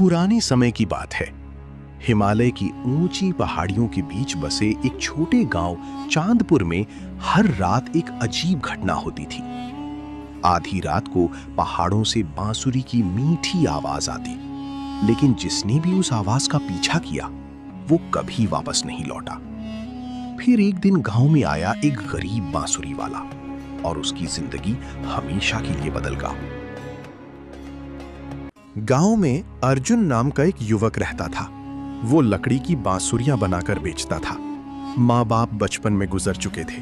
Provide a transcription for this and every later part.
पुराने समय की बात है। हिमालय की ऊंची पहाड़ियों के बीच बसे एक छोटे गांव चांदपुर में हर रात एक अजीब घटना होती थी। आधी रात को पहाड़ों से बांसुरी की मीठी आवाज आती, लेकिन जिसने भी उस आवाज का पीछा किया वो कभी वापस नहीं लौटा। फिर एक दिन गांव में आया एक गरीब बांसुरी वाला और उसकी जिंदगी हमेशा के लिए बदल गई। गांव में अर्जुन नाम का एक युवक रहता था। वो लकड़ी की बांसुरियां बनाकर बेचता था। माँ बाप बचपन में गुजर चुके थे।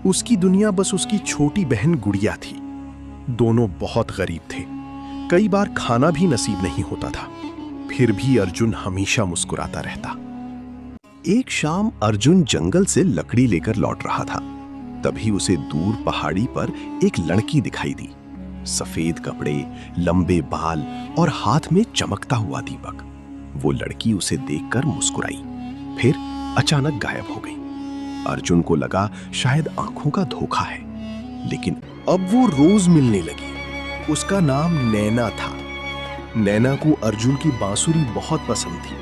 उसकी दुनिया बस उसकी छोटी बहन गुड़िया थी। दोनों बहुत गरीब थे। कई बार खाना भी नसीब नहीं होता था। फिर भी अर्जुन हमेशा मुस्कुराता रहता। एक शाम अर्जुन जंगल से लकड़ी लेकर लौट रहा था। तभी उसे दूर पहाड़ी पर एक लड़की दिखाई दी। सफेद कपड़े, लंबे बाल और हाथ में चमकता हुआ दीपक। वो लड़की उसे देखकर मुस्कुराई, फिर अचानक गायब हो गई। अर्जुन को लगा शायद आंखों का धोखा है, लेकिन अब वो रोज मिलने लगी। उसका नाम नैना था। नैना को अर्जुन की बांसुरी बहुत पसंद थी।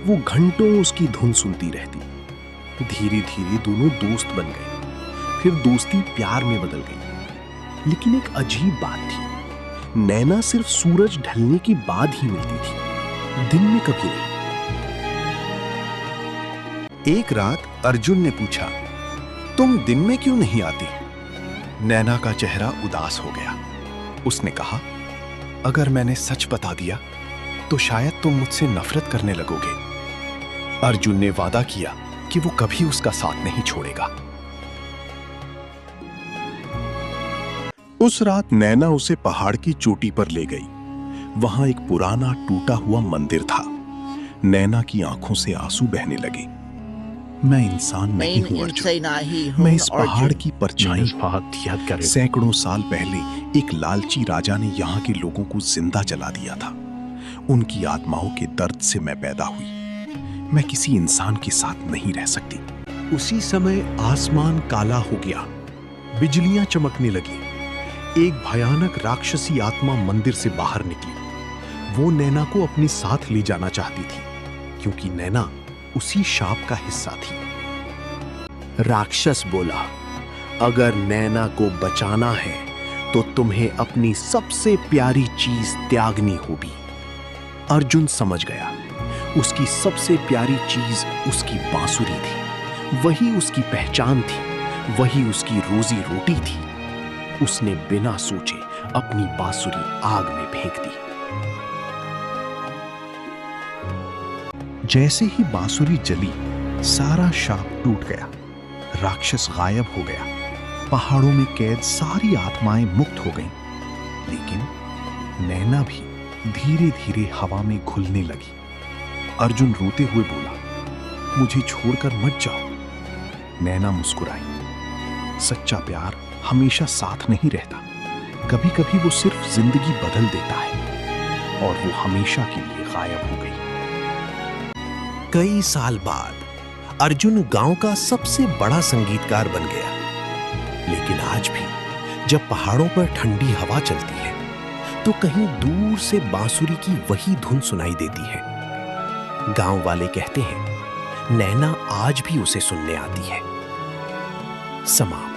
वो घंटों उसकी धुन सुनती रहती। धीरे धीरे दोनों दोस्त बन गए। फिर दोस्ती प्यार में बदल गई। लेकिन एक अजीब बात थी, नैना सिर्फ सूरज ढलने के बाद ही मिलती थी, दिन में कभी नहीं। एक रात अर्जुन ने पूछा, तुम दिन में क्यों नहीं आती? नैना का चेहरा उदास हो गया। उसने कहा, अगर मैंने सच बता दिया तो शायद तुम मुझसे नफरत करने लगोगे। अर्जुन ने वादा किया कि वो कभी उसका साथ नहीं छोड़ेगा। उस रात नैना उसे पहाड़ की चोटी पर ले गई। वहां एक पुराना टूटा हुआ मंदिर था। नैना की आंखों से आंसू बहने लगे। मैं इंसान नहीं हूं अर्जुन। मैं इस पहाड़ की परछाई। सैकड़ों साल पहले एक लालची राजा ने यहाँ के लोगों को जिंदा जला दिया था। उनकी आत्माओं के दर्द से मैं पैदा हुई। मैं किसी इंसान के साथ नहीं रह सकती। उसी समय आसमान काला हो गया। बिजलियां चमकने लगी। एक भयानक राक्षसी आत्मा मंदिर से बाहर निकली। वो नैना को अपने साथ ले जाना चाहती थी, क्योंकि नैना उसी शाप का हिस्सा थी। राक्षस बोला, अगर नैना को बचाना है तो तुम्हें अपनी सबसे प्यारी चीज त्यागनी होगी। अर्जुन समझ गया। उसकी सबसे प्यारी चीज उसकी बांसुरी थी। वही उसकी पहचान थी। वही उसकी रोजी रोटी थी। उसने बिना सोचे अपनी बांसुरी आग में फेंक दी। जैसे ही बांसुरी जली, सारा शाप टूट गया। राक्षस गायब हो गया। पहाड़ों में कैद सारी आत्माएं मुक्त हो गईं। लेकिन नैना भी धीरे धीरे हवा में घुलने लगी। अर्जुन रोते हुए बोला, मुझे छोड़कर मत जाओ। नैना मुस्कुराई। सच्चा प्यार हमेशा साथ नहीं रहता। कभी कभी वो सिर्फ जिंदगी बदल देता है। और वो हमेशा के लिए गायब हो गई। कई साल बाद अर्जुन गांव का सबसे बड़ा संगीतकार बन गया। लेकिन आज भी जब पहाड़ों पर ठंडी हवा चलती है तो कहीं दूर से बांसुरी की वही धुन सुनाई देती है। गांव वाले कहते हैं, नैना आज भी उसे सुनने आती है। समाप्त।